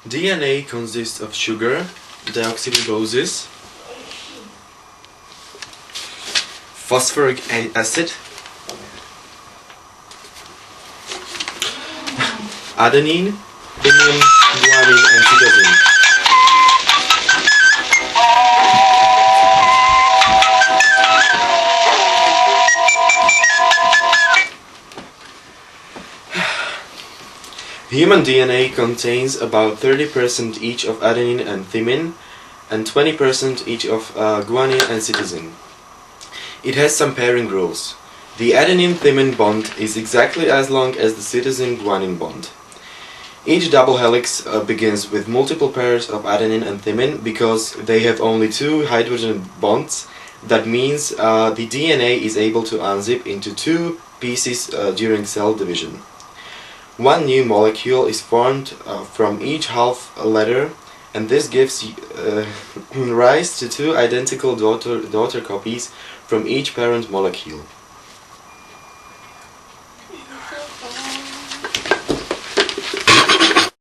DNA consists of sugar, deoxyriboses, phosphoric acid, adenine, thymine, guanine, and cytosine. Human DNA contains about 30% each of adenine and thymine, and 20% each of guanine and cytosine. It has some pairing rules. The adenine-thymine bond is exactly as long as the cytosine-guanine bond. Each double helix begins with multiple pairs of adenine and thymine because they have only two hydrogen bonds. That means the DNA is able to unzip into two pieces during cell division. One new molecule is formed from each half letter, and this gives rise to two identical daughter copies from each parent molecule.